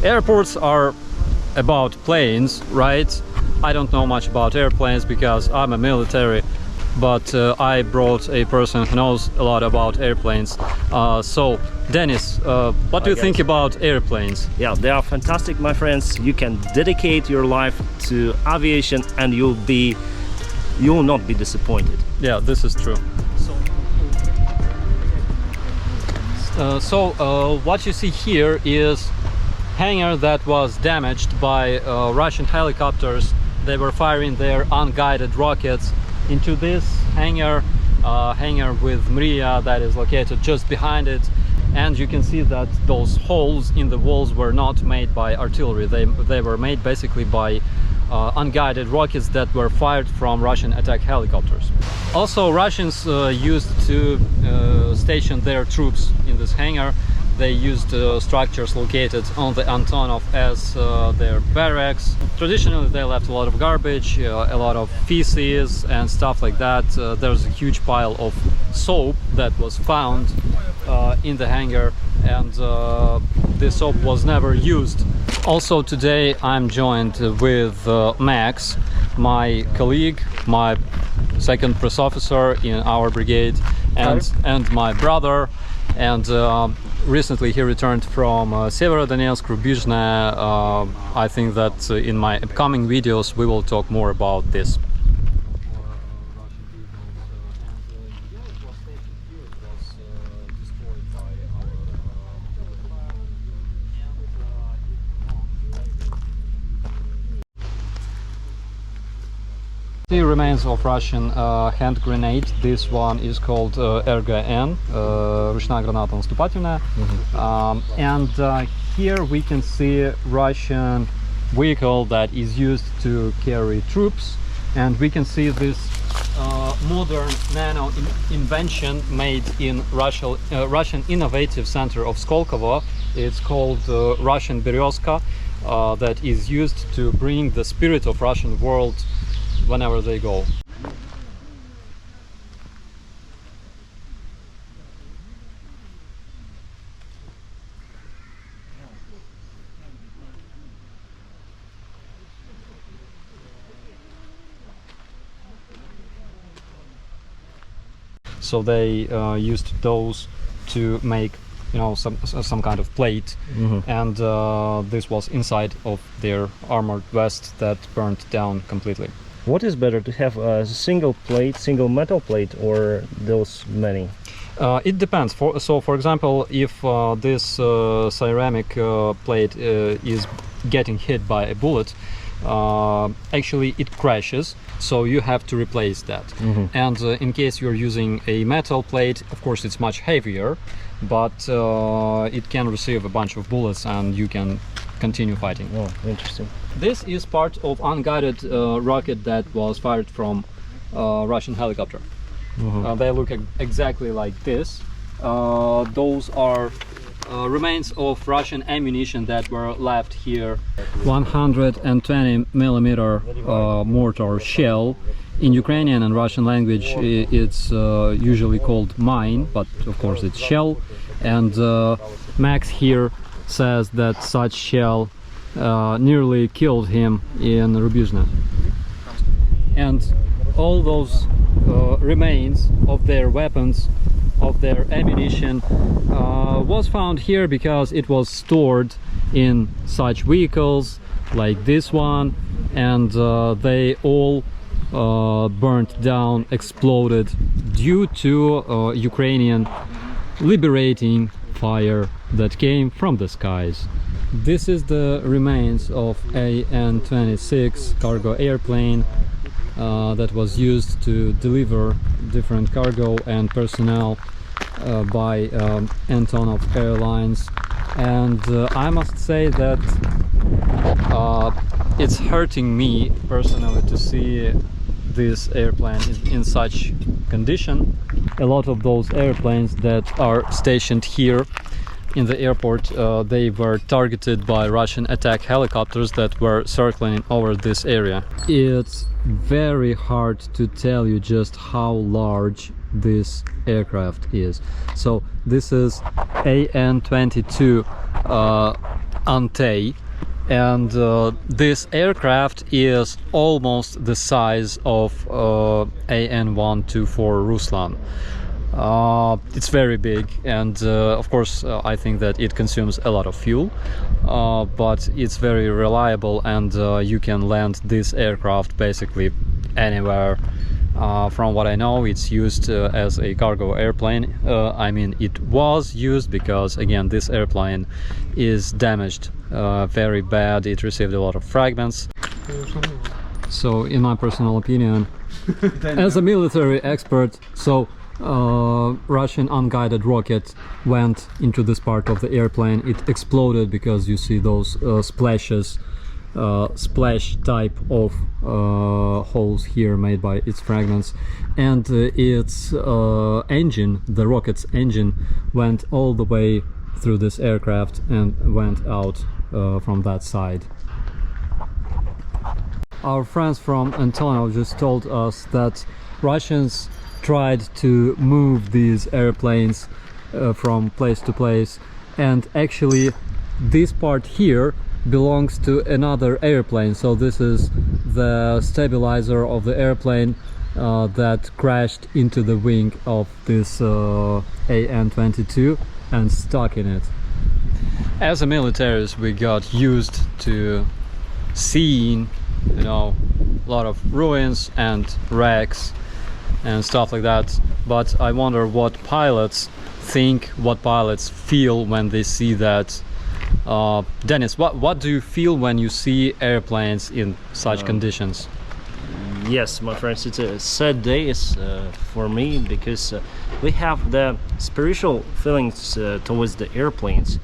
Airports are about planes, right? I don't know much about airplanes because I'm a military, but I brought a person who knows a lot about airplanes. So, Denys, what do you think about airplanes? Yeah, they are fantastic, my friends. You can dedicate your life to aviation and you will not be disappointed. Yeah, this is true. What you see here is hangar that was damaged by Russian helicopters. They were firing their unguided rockets into this hangar with Mriya that is located just behind it. And you can see that those holes in the walls were not made by artillery. They were made basically by unguided rockets that were fired from Russian attack helicopters. Also, Russians used to station their troops in this hangar. They used structures located on the Antonov as their barracks. Traditionally, they left a lot of garbage, a lot of feces and stuff like that. There's a huge pile of soap that was found in the hangar, and this soap was never used. Also, today I'm joined with Max, my colleague, my second press officer in our brigade, and my brother. And recently he returned from Severodonetsk, Rubizhne. I think that in my upcoming videos we will talk more about this. The remains of Russian hand grenade. This one is called РГН, ручная граната наступательная. And here we can see Russian vehicle that is used to carry troops, and we can see this modern nano invention made in Russian Innovative Center of Skolkovo. It's called Russian Berezka, that is used to bring the spirit of Russian world whenever they go. So they used those to make, you know, some kind of plate, and this was inside of their armored vest that burned down completely. What is better, to have a single metal plate, or those many? It depends. For example, if this ceramic plate is getting hit by a bullet, actually it crashes, so you have to replace that. And in case you're using a metal plate, of course it's much heavier, but it can receive a bunch of bullets and you can continue fighting. Oh, interesting. This is part of unguided rocket that was fired from Russian helicopter. They look exactly like this. Those are remains of Russian ammunition that were left here. 120 millimeter mortar shell. In Ukrainian and Russian language it's usually called mine, but of course it's shell. And Max here says that such shell nearly killed him in Rubizhne. And all those remains of their weapons, of their ammunition, was found here because it was stored in such vehicles like this one, and they all burnt down, exploded due to Ukrainian liberating fire that came from the skies. This is the remains of An-225 cargo airplane that was used to deliver different cargo and personnel by Antonov Airlines, and I must say that it's hurting me personally to see this airplane in such condition. A lot of those airplanes that are stationed here in the airport, they were targeted by Russian attack helicopters that were circling over this area. It's very hard to tell you just how large this aircraft is. So this is An-22 Ante, and this aircraft is almost the size of An-124 Ruslan. It's very big, and of course I think that it consumes a lot of fuel, but it's very reliable, and you can land this aircraft basically anywhere. From what I know, it's used as a cargo airplane. I mean, it was used because, again, this airplane is damaged very bad. It received a lot of fragments. So, in my personal opinion, as a military expert, Russian unguided rocket went into this part of the airplane. It exploded because you see those splashes. Splash type of holes here made by its fragments, and its engine, the rocket's engine, went all the way through this aircraft and went out from that side. Our friends from Antonov just told us that Russians tried to move these airplanes from place to place, and actually this part here belongs to another airplane. So this is the stabilizer of the airplane that crashed into the wing of this An-22 and stuck in it. As a militaries, we got used to seeing, you know, a lot of ruins and wrecks and stuff like that, but I wonder what pilots think, what pilots feel when they see that. Denys, what do you feel when you see airplanes in such conditions? Yes, my friends, it's a sad day for me, because we have the spiritual feelings towards the airplanes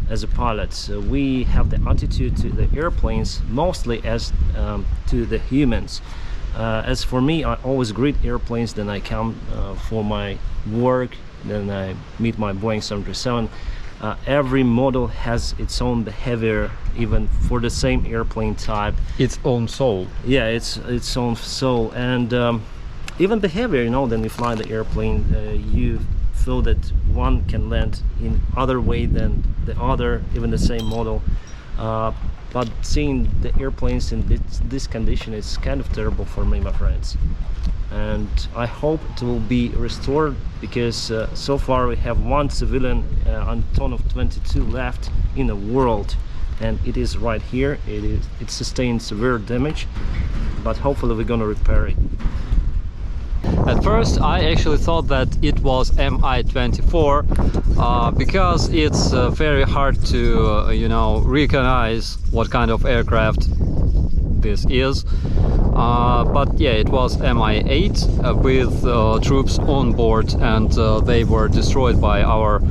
as a pilot. We have the attitude to the airplanes mostly as to the humans. As for me, I always greet airplanes. Then I come for my work, then I meet my Boeing 737. Every model has its own behavior, even for the same airplane type. Its own soul. Yeah, its own soul, and even behavior. You know, then you fly the airplane, you feel that one can land in other way than the other, even the same model. But seeing the airplanes in this condition is kind of terrible for me, my friends. And I hope it will be restored, because so far we have one civilian Antonov 22 left in the world, and it is right here. It sustained severe damage, but hopefully we're gonna repair it. At first I actually thought that it was Mi-24 because it's very hard to you know, recognize what kind of aircraft this is, but yeah, it was Mi-8 with troops on board, and they were destroyed by our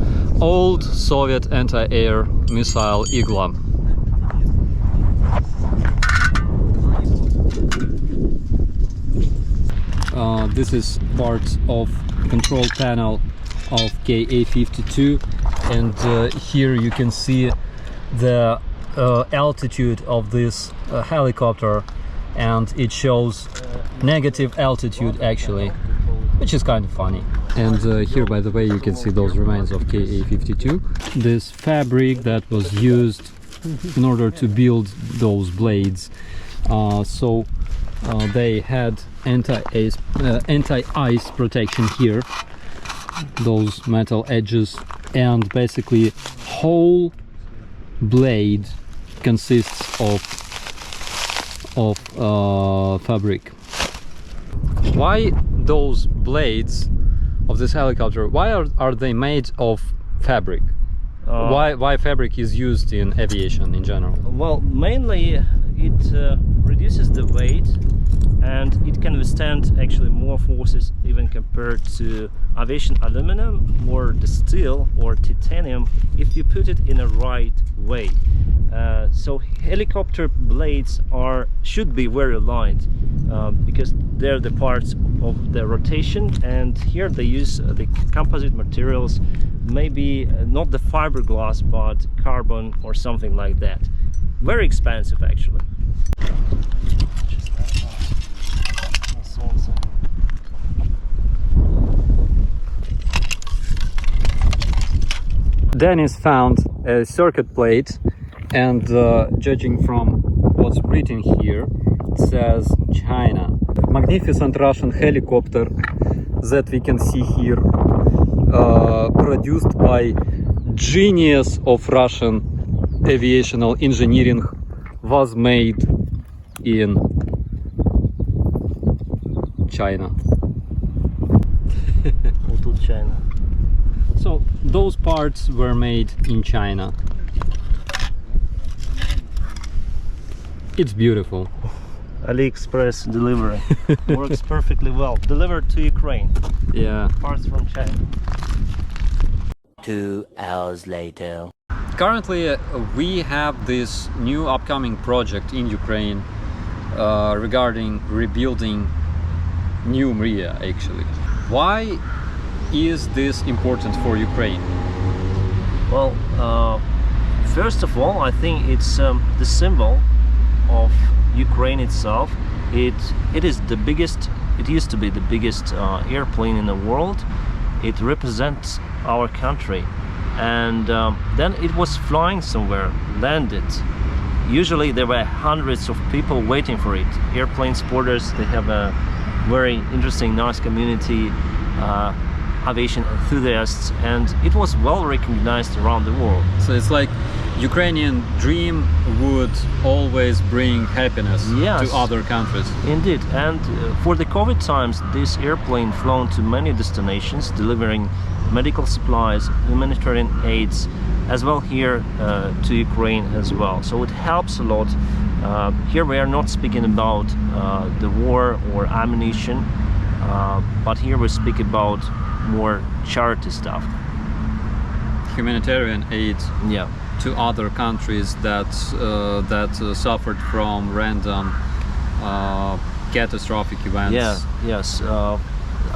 old Soviet anti-air missile Igla. This is part of control panel of Ka-52, and here you can see the altitude of this helicopter, and it shows negative altitude actually, which is kind of funny. And here, by the way, you can see those remains of Ka-52, this fabric that was used in order to build those blades. They had anti-ice protection here, those metal edges, and basically whole blade consists of fabric. Why those blades of this helicopter, why are they made of fabric? Why fabric is used in aviation in general? Well, mainly it reduces the weight, and it can withstand actually more forces even compared to aviation aluminum or the steel or titanium, if you put it in a right way. So helicopter blades should be very light, because they're the parts of the rotation, and here they use the composite materials, maybe not the fiberglass but carbon or something like that. Very expensive actually. Denys found a circuit plate And judging from what's written here, it says China. Magnificent Russian helicopter that we can see here, produced by genius of Russian aviational engineering, was made in China. China. So those parts were made in China. It's beautiful. AliExpress delivery works perfectly well. Delivered to Ukraine. Yeah. Parts from China. 2 hours later. Currently, we have this new upcoming project in Ukraine regarding rebuilding new Mriya, actually. Why is this important for Ukraine? Well, first of all, I think it's the symbol of Ukraine itself. It is the biggest. It used to be the biggest airplane in the world. It represents our country, and then it was flying somewhere, landed. Usually there were hundreds of people waiting for it. Airplane sporters, they have a very interesting, nice community, aviation enthusiasts, and it was well recognized around the world. So it's like Ukrainian dream would always bring happiness Yes. to other countries. Indeed, and for the COVID times, this airplane flown to many destinations, delivering medical supplies, humanitarian aids, as well here to Ukraine as well. So it helps a lot. Here we are not speaking about the war or ammunition, but here we speak about more charity stuff. Humanitarian aid Yeah. to other countries that suffered from random catastrophic events. Yeah, yes.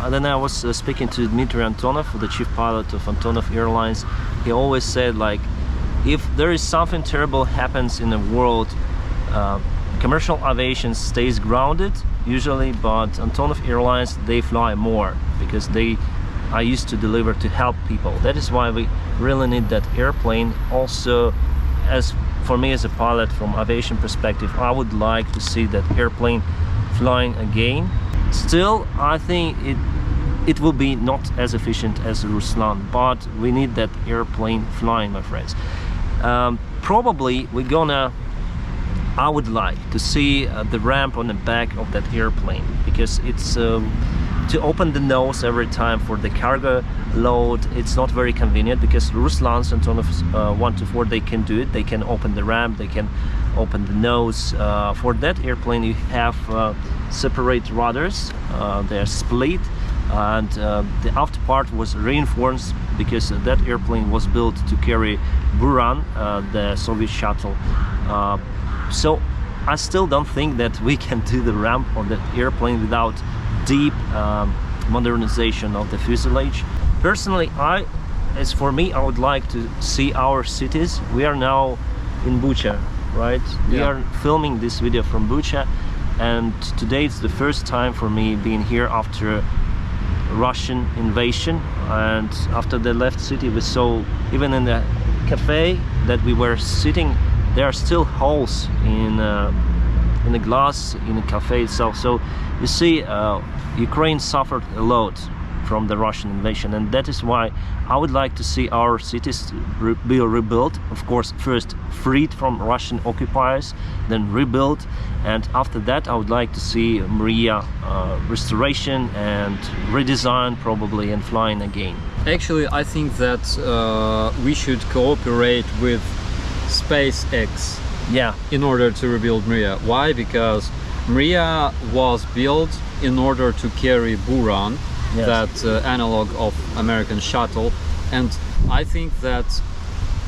And then I was speaking to Dmitry Antonov, the chief pilot of Antonov Airlines. He always said, like, if there is something terrible happens in the world, commercial aviation stays grounded usually, but Antonov Airlines, they fly more because they are used to deliver to help people. That is why we really need that airplane. Also, as for me as a pilot, from aviation perspective, I would like to see that airplane flying again. Still, I think it will be not as efficient as Ruslan, but we need that airplane flying, my friends. Probably I would like to see the ramp on the back of that airplane, because it's to open the nose every time for the cargo load, it's not very convenient, because Ruslan's Antonov's 124, they can do it. They can open the ramp, they can open the nose. For that airplane you have separate rudders, they're split, and the after part was reinforced because that airplane was built to carry Buran, the Soviet shuttle. So I still don't think that we can do the ramp on that airplane without deep modernization of the fuselage. Personally, as for me, I would like to see our cities. We are now in Bucha, right? Yeah. We are filming this video from Bucha, and today it's the first time for me being here after Russian invasion. And after the left city, we saw even in the cafe that we were sitting, there are still holes in the glass in the cafe itself. So you see, Ukraine suffered a lot from the Russian invasion, and that is why I would like to see our cities be rebuilt. Of course, first freed from Russian occupiers, then rebuilt, and after that I would like to see Mriya restoration and redesign probably, and flying again. Actually, I think that we should cooperate with SpaceX Yeah, in order to rebuild Mriya. Why? Because Mriya was built in order to carry Buran, yes. that analog of American shuttle, and I think that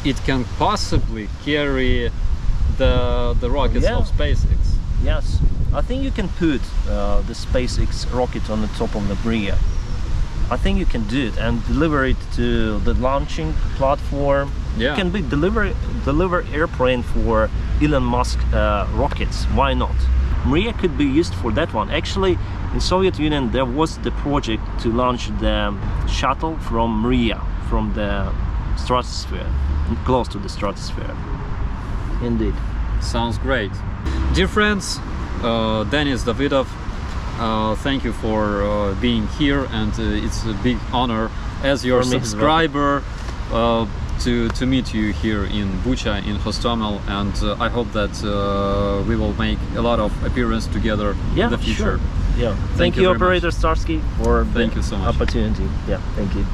it can possibly carry the rockets Yeah. of SpaceX. Yes, I think you can put the SpaceX rocket on the top of the Mriya. I think you can do it and deliver it to the launching platform. Yeah. It can be deliver airplane for Elon Musk rockets. Why not? Mriya could be used for that one. Actually, in Soviet Union there was the project to launch the shuttle from Mriya, from the stratosphere, close to the stratosphere. Indeed. Sounds great. Dear friends, Denys Davydov, thank you for being here, and it's a big honor as your subscriber to meet you here in Bucha, in Hostomel, and I hope that we will make a lot of appearance together in the future. Sure. Yeah. Thank you, very operator much. Starsky, for Thank you so much. opportunity. Yeah, thank you.